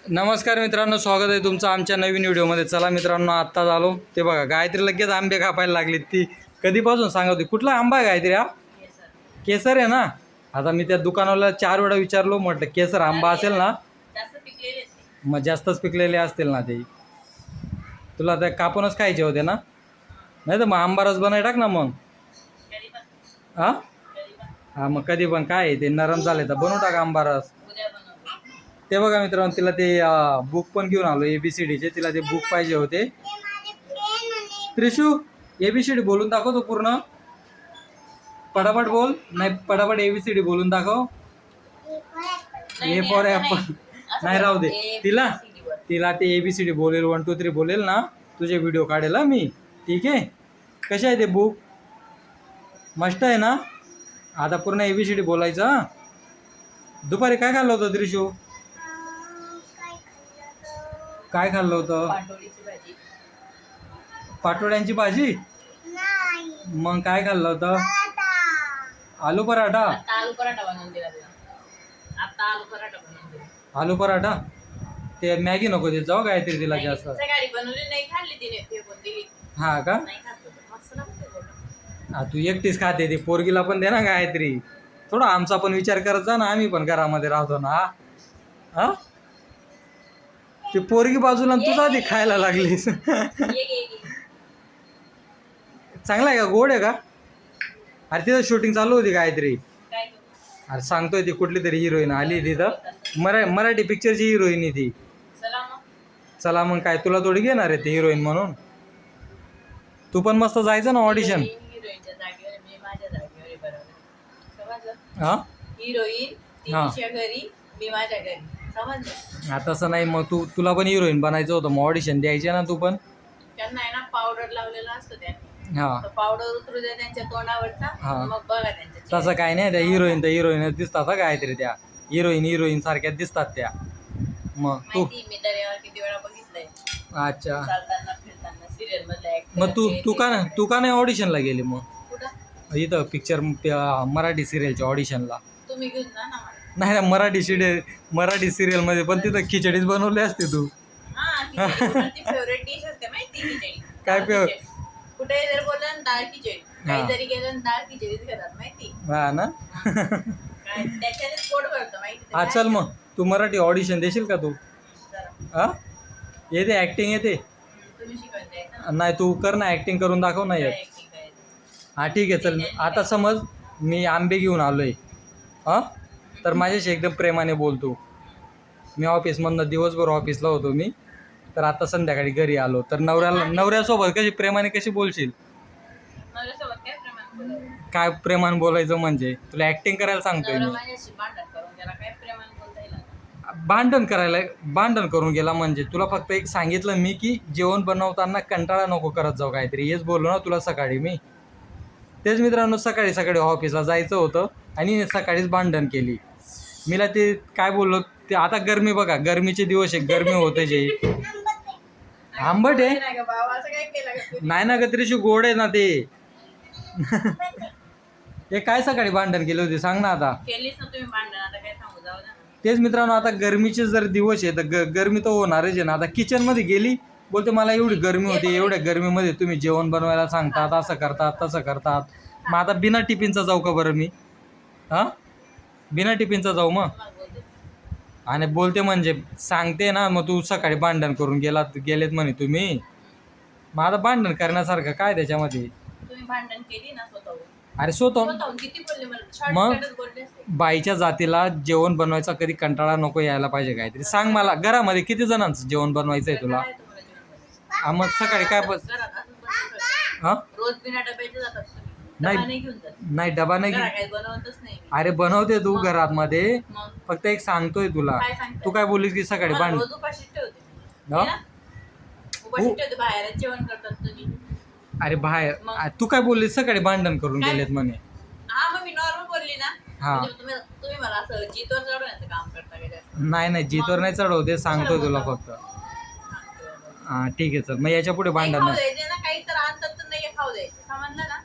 नमस्कार मित्रांनो, स्वागत आहे तुमचं आमच्या नवीन व्हिडिओमध्ये. चला मित्रांनो, आत्ताच आलो. ते बघा, गायत्री लगेच आंबे कापायला लागली. ती कधीपासून सांगत होती. कुठला आंबा आहे गायत्री? हा केसर आहे ना. आता मी त्या दुकानाला 4 वेळा विचारलो, म्हटलं केसर आंबा असेल ना. मग जास्तच पिकलेले असतील ना ते. तुला त्या कापूनच खायचे होते ना. नाही तर मग आंबा रस बनाय टाक ना मग. हां हां, मग कधी पण काय ते नरम झाले तर बनवू टाक आंबा रस. ते बघा मित्रांनो, तिला ते बुक पण घेऊन आलो ABCDचे. तिला ते बुक पाहिजे होते. त्रिशू, ABCD बोलून दाखव तो पूर्ण. पटापट बोल. नाही, पटापट ABCD बोलून दाखव. A for Apple. नाही, राहू दे. तिला तिला ते ABCD बोलेल, 1 2 3 बोलेल ना. तुझे व्हिडिओ काढेल मी. ठीक आहे. कसे आहे ते बुक? मस्त आहे ना. आता पूर्ण ABCD बोलायचं. दुपारी काय खाल्लं होतं त्रिशू? काय खाल्लं होतं? पाटोड्यांची भाजी. मग काय खाल्लं होतं? आलू पराठा. आलू पराठा. ते मॅगी नको देत जाऊ गायत्री तिला जास्त. हा का? हा, तू एकटीच खाते. ती पोरगीला पण दे ना गायत्री. थोडा आमचा पण विचार करत जा ना. आम्ही पण घरामध्ये राहतो ना. हा, ती पोरगी बाजूला तुझा आधी खायला लागलीस. चांगला आहे का? गोड आहे का? अरे तिथं शूटिंग चालू होती गायत्री. अरे सांगतोय, ती कुठली तरी हिरोईन आली तिथं. मराठी पिक्चरची हिरोईन आहे ती. चला मग काय, तुला थोडी घेणार आहे ती हिरोईन म्हणून. तू पण मस्त जायचं ना ऑडिशन. हा हा, तसं नाही. मग तुला पण हिरोईन बनायचं होतं, मग ऑडिशन द्यायचे ना तू पण. त्यांना आहे ना पावडर लावलेला असतो त्यांनी. हा, पावडर उतरू दे त्यांच्या तोंडावरचा. मग बघा त्यांच्या. तसं काय नाही. त्या हिरोईन तर हिरोईन दिसतात हा गायत्री. त्या हिरोईन सारख्याच दिसतात त्या. मग तू मी दर्यावर किती वेळा बघितलंय. अच्छा, चालताना फिरताना सिरियल मध्ये. मग तू का नाही ऑडिशनला गेली मग? कुठं? इथं पिक्चर मराठी सिरियलच्या ऑडिशनला. तुम्ही घेऊन जा ना. नाही ना, मराठी सिरियलमध्ये पण तिथं खिचडीच बनवली असते तू. फेवरेट डिश असते माहिती खिचडी. काय कुठे जर बोललं ना डाळ खिचडी, काही जरी गेलं ना डाळ खिचडीच घेतात माहिती. हा ना. त्याच्यानेच पोट भरतं माहिती. हा, चल मग तू मराठी ऑडिशन देशील का तू? हा, येते ऍक्टिंग येते. तुम्ही शिकवताय. नाही, तू कर ना, ऍक्टिंग करून दाखव ना येत. हा ठीक आहे. चल, आता समज मी आंबे घेऊन आलोय. हा, तर माझ्याशी एकदम प्रेमाने बोलतो. मी ऑफिसमधनं दिवसभर ऑफिसला होतो मी. तर आता संध्याकाळी घरी आलो तर नवऱ्यासोबत कशी प्रेमाने कशी बोलशील? काय प्रेमाने बोलायचं म्हणजे? तुला ऍक्टिंग करायला सांगतोय मी. भांडण करून गेला म्हणजे तुला फक्त एक सांगितलं मी की जेवण बनवताना कंटाळा नको करत जाऊ काहीतरी. हेच बोललो ना तुला सकाळी मी. तेच मित्रांनो, सकाळी ऑफिसला जायचं होतं आणि सकाळीच भांडण केली. मीला ते काय बोललो ते. आता गरमी बघा, गरमीचे दिवस आहे, गरमी होते जे. आंबट आहे नाही ना ग त्रिशू, गोड आहे ना ते. हे काय सकाळी भांडण केले होते सांग ना आता. तेच मित्रांनो, आता गरमीचे जर दिवस आहे तर गरमी तर होणारच आहे ना. आता किचनमध्ये गेली, बोलते मला एवढी गरमी होती. एवढ्या गरमीमध्ये तुम्ही जेवण बनवायला सांगतात, असं करतात तसं करतात. मग आता बिना टिफिनचा जाऊ का बरं मी? हां, बिना टिफिनचा जाऊ मग? आणि बोलते म्हणजे सांगते ना. मग तू सकाळी भांडण करून गेलेत म्हणे तुम्ही. मग आता भांडण करण्यासारखं काय त्याच्यामध्ये? भांडण केली ना स्वतःहून. अरे स्वतः किती बोलले मला. मग बाईच्या जातीला जेवण बनवायचा कधी कंटाळा नको यायला पाहिजे काहीतरी. सांग मला, घरामध्ये किती जणांचं जेवण बनवायचं आहे तुला? हा, मग सकाळी काय हा, रोज बिना डब्याचे जातात. नाही, डबा नाही. बनवतच नाही. अरे बनवते तू घरात मध्ये. फक्त एक सांगतोय तुला. तू काय बोललीस की सकाळी भांडण? बाहेर जेवण करतात तुम्ही. अरे बाहेर तू काय बोललीस सकाळी भांडण करून गेलेत म्हणे. हा, मग मी नॉर्मल बोलली ना. हा, तुम्ही मला असं जीतवर चढवण्याचं काम करता का? नाही जीतवर नाही चढवते, सांगतोय तुला फक्त. हा ठीक आहे. चल मग याच्या पुढे भांडण नाही. काही तर आणतात तर नाही खाऊ द्यायचं, समजलं ना.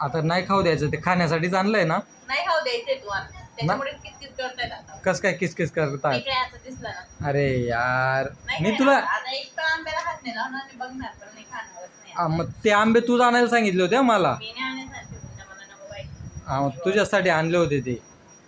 आता नाही खाऊ द्यायचं, ते खाण्यासाठीच आणलंय ना. नाही खाऊ द्यायचंय तुम्हाला, त्याच्यामुळे कितकित करतायत आता. कस काय किसकिस करतात? इकडे आता दिसलं ना. अरे यार नाही मी काय, तुला आता एक पण आंब्याला हात नाही लावणार, मी बघणार पण नाही, खाणारच नाही. मग ते आंबे तूच आणायला सांगितले होते मला. मी नाही आणायचं आहे, तुमच्या मला नको पाहिजे. मग तुझ्यासाठी आणले होते ते.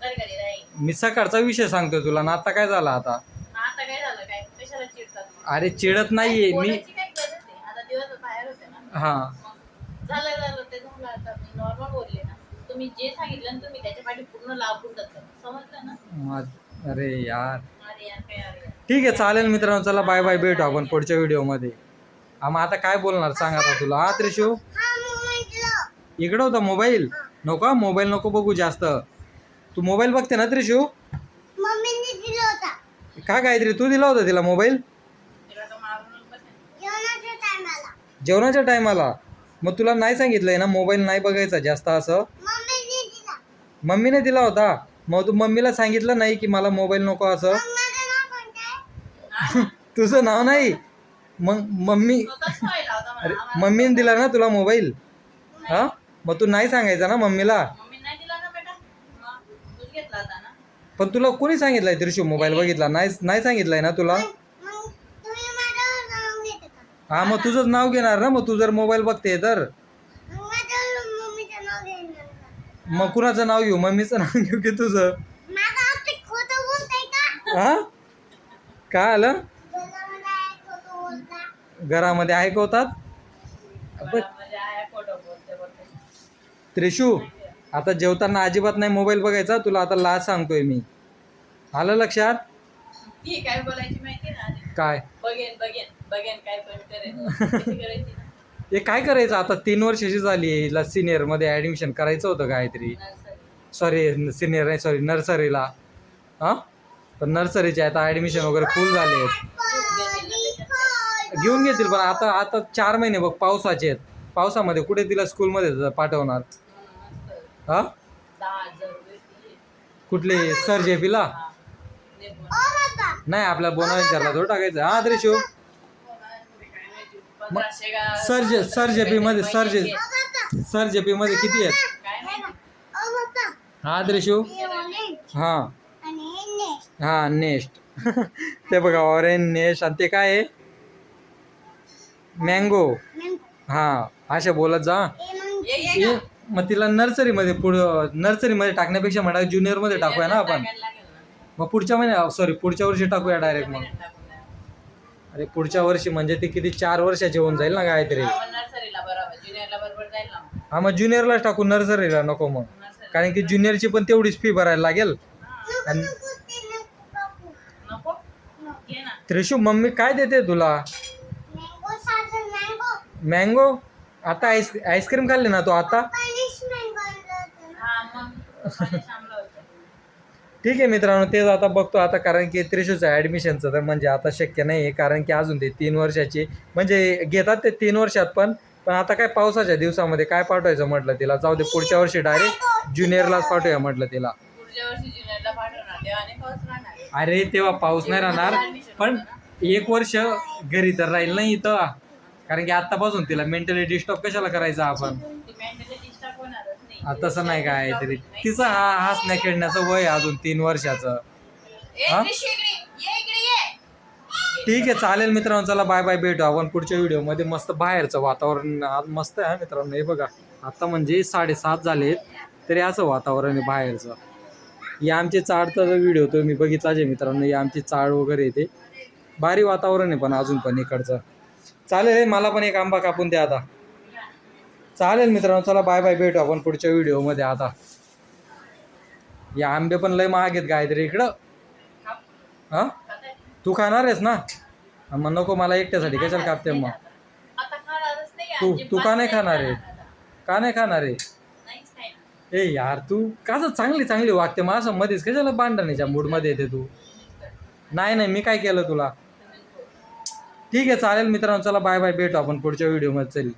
घर घरी राहील. मी सकाळचा विषय सांगतोय तुला ना, आता काय झालं आता? आता काय झालं, काय कशाला चिडतात मग? अरे चिडत नाहीये मी. बोलायची काय गरज आहे? आता दिवस बाहेर होते ना. हा मग झालं ते झालं, आता मी नॉर्मल बोलले ना. तुम्ही जे सांगितलं ना, तुम्ही त्याच्या पाठी पूर्ण लागून जातात, समजलं ना? अरे यार अरे यार, काय अरे यार. ठीक आहे चालेल मित्रांनो, चला बाय बाय, भेटू आपण पुढच्या व्हिडिओमध्ये. मग आता काय बोलणार सांग आता तुला. हा त्रिशू, इकडं होता मोबाईल. नको हा, मोबाईल नको बघू जास्त. तू मोबाईल बघते ना त्रिशू? मम्मीने दिला होता का गायत्री, तू दिला होता तिला मोबाईल तिला तर मारूनच बसेल. जेवणाच्या टायमाला. जेवणाच्या टायमाला? मग तुला नाही सांगितलंय ना मोबाईल नाही बघायचा जास्त असं? मम्मीने दिला. मम्मीने दिला होता. मग तू मम्मीला सांगितलं नाही की मला मोबाईल नको असं? मग माझं नाव कोणतं आहे? तुझं नाव नाही. मग मम्मी, तो तसं व्हायला होता मला. अरे आम्हाला मम्मीने दिला ना तुला मोबाईल? हा, मग तू नाही सांगायचा ना मम्मीला. मम्मी नाही दिला ना बेटा, मग तूच घेतला होता ना. पण तुला कोणी सांगितलंय त्रिशू मोबाईल बघितला नाही? नाही सांगितलंय ना तुला? मग तुम्ही माझं नाव घेता का? हा, मग तुझंच नाव घेणार ना, मग तू जर मोबाईल बघते तर. मग माझं मम्मीचं नाव घेणार का? मग कुणाचं नाव घेऊ, मम्मीचं नाव घेऊ की तुझं? माझं आता खोटं बोलताय का? हा, काय आलं? घरामध्ये आहे खोटं बोलता. घरामध्ये ऐकवतात. घरामध्ये आहे, खोटं बोलते. त्रिशू, आता जेवताना अजिबात नाही मोबाईल बघायचा. तुला आता लाज सांगतोय मी. आलं लक्षात? ती काय बोलायची माहिती ना आधी? काय बघेन काय पण करेन. किती करायची ना? हे काय करायचं आता? 3 वर्षाची झाली आहे, हिला सिनियर मध्ये ऍडमिशन करायचं होतं काहीतरी. नर्सरी. सॉरी सिनियर नाही, सॉरी नर्सरीला. हा, पण नर्सरीचे आता ऍडमिशन वगैरे फुल झाले आहेत. घेऊन घेतील, पण आता आता 4 महिने बघ पावसाचे आहेत. पावसामध्ये कुठे तिला स्कूलमध्ये पाठवणार? मस्त. हा, 10,000 रुपये फी. कुठले सर जेपीला? हा. दे बोल. नाही, आपल्या बोना विचारला थोडं टाकायचं. हा त्रिशू, काय माहिती, 1500 का? सर जेपी मध्ये सर जेपी मध्ये किती आहेत? काय माहिती. हा त्रिशू, हे ऑरेंज हा आणि हे नेक्स्ट. हा नेस्ट. ते बघा ऑरेंज नेस्ट. आणि ते काय आहे? मँगो. मँगो. हा, अशा बोलत जा. हे मग ये ये, मग तिला नर्सरीमध्ये पुढं नर्सरीमध्ये टाकण्यापेक्षा म्हणा ज्युनियरमध्ये टाकूया ना आपण. टाकायला लागेल ना. मग पुढच्या महिन्यात, सॉरी पुढच्या वर्षी टाकूया डायरेक्ट. मग टाकून द्या. अरे पुढच्या वर्षी म्हणजे ते किती 4 वर्षाचे होऊन जाईल ना काहीतरी. आपण नर्सरीला बरोबर, ज्युनियरला बरोबर जाईल ना मग. हा, मग ज्युनियरलाच टाकू, नर्सरीला नको मग. नर्सरी. कारण की ज्युनियरची पण तेवढीच फी भरायला लागेल. आणि नको ते नको कापू. नको घे ना. त्रिशू, मम्मी काय देते तुला? Mango Sajan mango. मँगो? आता आईस्क्रीम खाल्ली ना तू आता? पनिशमेंट बनलं. हा मग पनिश आणलं होतं. ठीक आहे मित्रांनो, तेच आता बघतो आता. कारण की त्रिशूचं ॲडमिशनचं तर म्हणजे आता शक्य नाही आहे. कारण की अजून ते 3 वर्षाची म्हणजे घेतात ते 3 वर्षात. पण आता काय पावसाच्या दिवसामध्ये काय पाठवायचं म्हटलं तिला. जाऊ दे, पुढच्या वर्षी डायरेक्ट ज्युनियरलाच पाठवूया म्हटलं तिला. पुढच्या वर्षी ज्युनियरला पाठवणार, तेव्हा नाही पाऊस राहणार. अरे तेव्हा पाऊस नाही राहणार, पण 1 वर्ष घरी तर राहील नाही इथं. कारण की आत्तापासून तिला मेंटली डिस्टर्ब कशाला करायचं आपण. ती मेंटली डिस्टर्ब होणारच नाही. तसं नाही काय तरी. तिचं हसण्या खेळण्याचं वय आहे अजून 3 वर्षाचं. ए, हा? त्रिशू इकडे ये, इकडे ये. ठीक आहे चालेल मित्रांनो, चला बाय बाय, भेटू आपण पुढच्या व्हिडिओमध्ये. मस्त बाहेरचं वातावरण आज मस्त आहे मित्रांनो. हे बघा आता म्हणजे 7:30 झालेत तरी असं वातावरण आहे बाहेरचं. ही आमची चाळचा जो व्हिडिओ तो मी बघितलाच आहे मित्रांनो. ही आमची चाळ वगैरे येते, भारी वातावरण आहे पण अजून पण इकडचं. चालेल, मला पण एक आंबा कापून द्या आता. चालेल मित्रांनो, चला बाय बाय, भेटू आपण पुढच्या व्हिडिओमध्ये. आता या आंबे पण लय महाग आहेत काहीतरी इकडं. हां, खाताय? तू खाणार आहेस ना? मग नको, मला एकट्यासाठी कशाला कापते मग? आता खाणारच नाही. तू अजिबात का नाही खाणार आहे? आता. का नाही खाणार आहे? नाहीच खाणार. ए यार, तू कसं चांगली वागते, मग असं मध्येच कशाला भांडण्याच्या मूडमध्ये येते तू? नाही मी काय केलं तुला? ठीक आहे चालेल मित्रांनो, चला बाय बाय, भेटू आपण पुढच्या व्हिडिओमध्ये. चल.